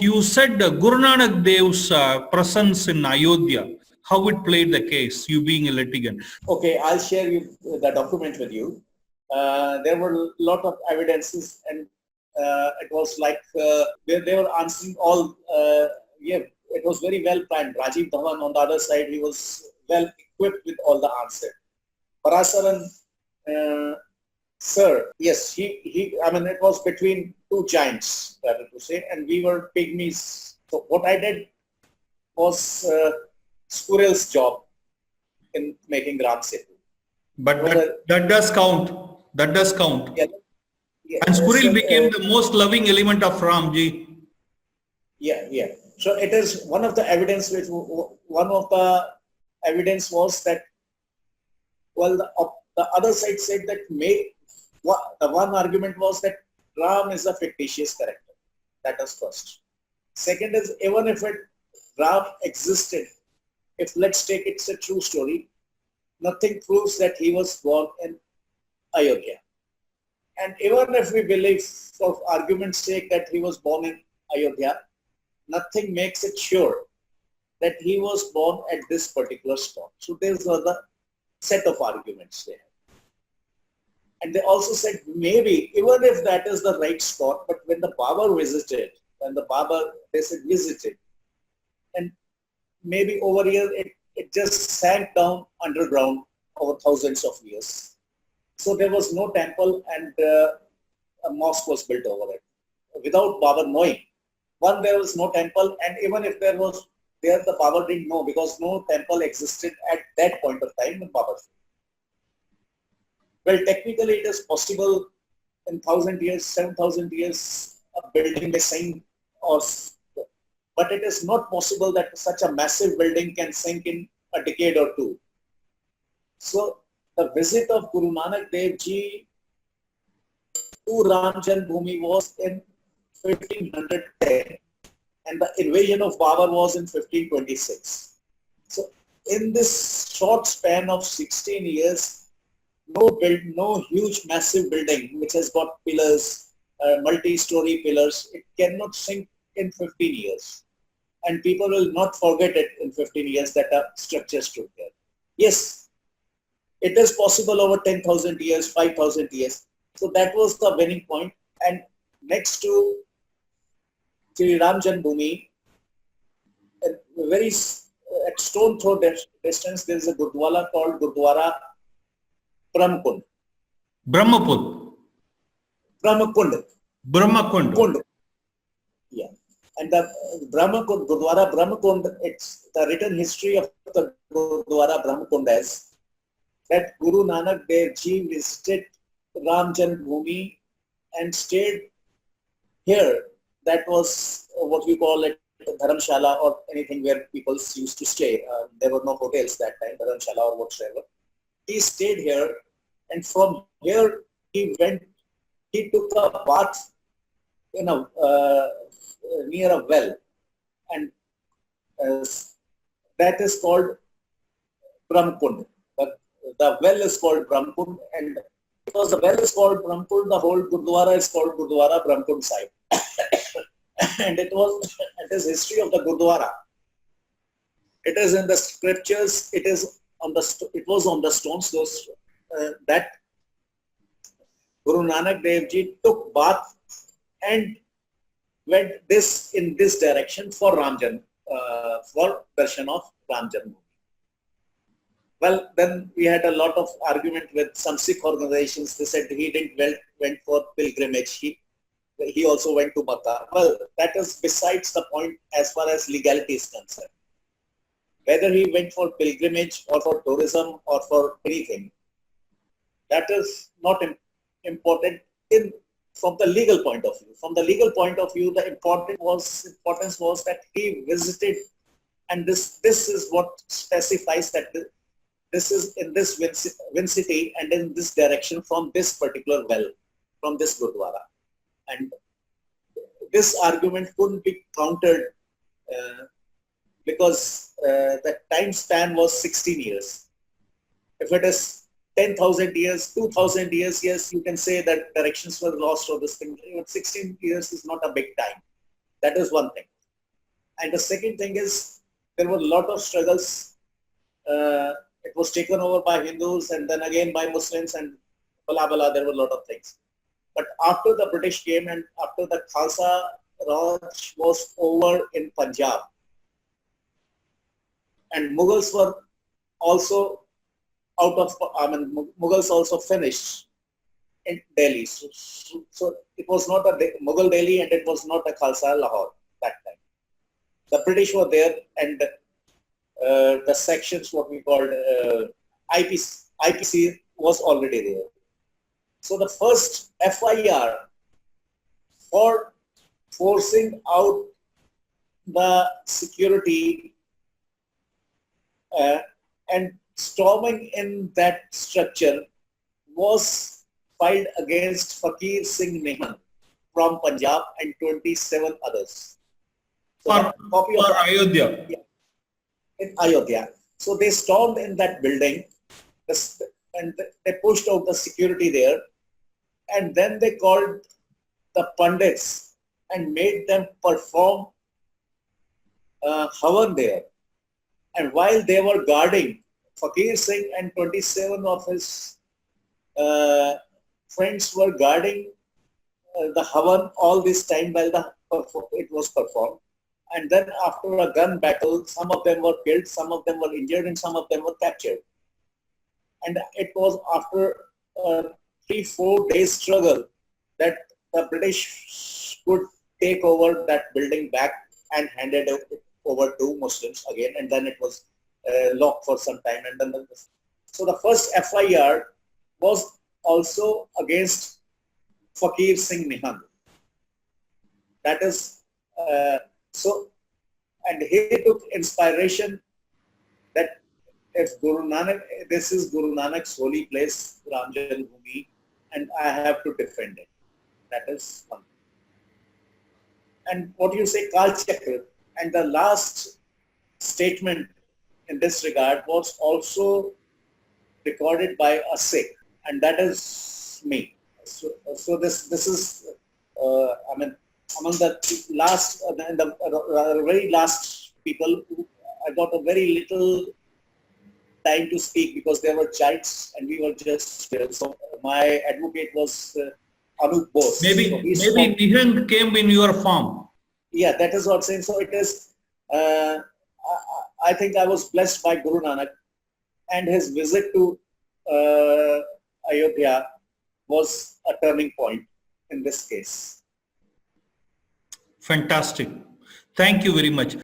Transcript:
you said Guru Nanak Dev's presence in Ayodhya, how it played the case, you being a litigant. Okay, I'll share you the document with you. There were a lot of evidences, and it was like they were answering all. It was very well planned. Rajiv Dhawan on the other side, he was well equipped with all the answers. Parasaran, sir, yes, I mean, it was between two giants, rather to say, and we were pygmies. So what I did was squirrel's job in making Ram Setu. But that does count. That does count. Yeah, yeah, and squirrel became the most loving element of Ram Ji. Yeah, yeah. So it is one of the evidence which one of the evidence was that, well, the other side said that the one argument was that Ram is a fictitious character. That is first. Second is, even if Ram existed, if let's take it's a true story, nothing proves that he was born in Ayodhya. And even if we believe, for argument's sake, that he was born in Ayodhya, nothing makes it sure that he was born at this particular spot. So there's another set of arguments there. And they also said maybe, even if that is the right spot, but when the Babur visited, they said visited, and maybe over here it just sank down underground over thousands of years. So there was no temple, and a mosque was built over it without Babur knowing. One, there was no temple, and even if there was there, the Babur didn't know, because no temple existed at that point of time in Babur. Well, technically it is possible in 1,000 years, 7,000 years, a building may sink, but it is not possible that such a massive building can sink in a decade or two. So the visit of Guru Nanak Dev Ji to Ram Janmabhoomi was in 1510, and the invasion of Babur was in 1526. So in this short span of 16 years, no huge massive building which has got pillars, multi-story pillars, it cannot sink in 15 years. And people will not forget it in 15 years that a structure stood there. Yes, it is possible over 10,000 years, 5,000 years. So that was the winning point. And next to Sri Ram Janmabhoomi, at stone throw distance, there is a Gurdwara called Gurdwara Brahmakund. Brahmakund. Yeah. And the Brahmakund, Gurdwara Brahmakund, it's the written history of the Gurdwara Brahmakund as that Guru Nanak Dev Ji visited Ram Janmabhoomi and stayed here. That was what we call it, Dharamshala or anything where people used to stay. There were no hotels that time, Dharamshala or whatsoever. He stayed here, and from here he took a bath in near a well, and that is called Brahmakund. The well is called Brahmakund, and because the well is called Brahmakund, the whole Gurdwara is called Gurdwara Brahmakund Sahib. And it is history of the Gurdwara. It is in the scriptures. It was on the stones. That Guru Nanak Dev Ji took bath and went in this direction for for Dharshan of Ram Janmabhoomi. Well, then we had a lot of argument with some Sikh organizations. They said he didn't went for pilgrimage. He also went to Makkah. Well, that is besides the point as far as legality is concerned. Whether he went for pilgrimage or for tourism or for anything, that is not important from the legal point of view. From the legal point of view, the importance was that he visited, and this is what specifies that this is in this vicinity and in this direction from this particular well, from this Gurdwara. And this argument couldn't be countered because the time span was 16 years. If it is 10,000 years, 2,000 years, yes, you can say that directions were lost or this thing. Even 16 years is not a big time. That is one thing. And the second thing is, there were a lot of struggles. It was taken over by Hindus and then again by Muslims and blah, blah, there were a lot of things. But after the British came and after the Khalsa Raj was over in Punjab, and Mughals were also Mughals also finished in Delhi. So it was not a Mughal Delhi and it was not a Khalsa Lahore that time. The British were there and the sections, what we called IPC was already there. So the first FIR for forcing out the security and storming in that structure was filed against Fakir Singh Nihangs from Punjab and 27 others. So for Ayodhya. Yeah, in Ayodhya. So they stormed in that building and they pushed out the security there, and then they called the Pandits and made them perform Havan there. And while they were guarding, Fakir Singh and 27 of his friends were guarding the Havan all this time while it was performed. And then after a gun battle, some of them were killed, some of them were injured, and some of them were captured. And it was after 3-4 days struggle that the British could take over that building back and handed it over to Muslims again, and then it was locked for some time. And then so the first FIR was also against Fakir Singh Nihangs. That is so, and he took inspiration that if Guru Nanak, this is Guru Nanak's holy place, Ram Janmabhoomi, and I have to defend it. That is one. And what you say, Kal Chakra, and the last statement in this regard was also recorded by a Sikh, and that is me. So this is among the last, the very last people who I got a very little time to speak because they were childs and we were just so my advocate was Anup Bose. Maybe Nihang came in your form. Yeah, that is what I'm saying. So it is. I think I was blessed by Guru Nanak, and his visit to Ayodhya was a turning point in this case. Fantastic. Thank you very much.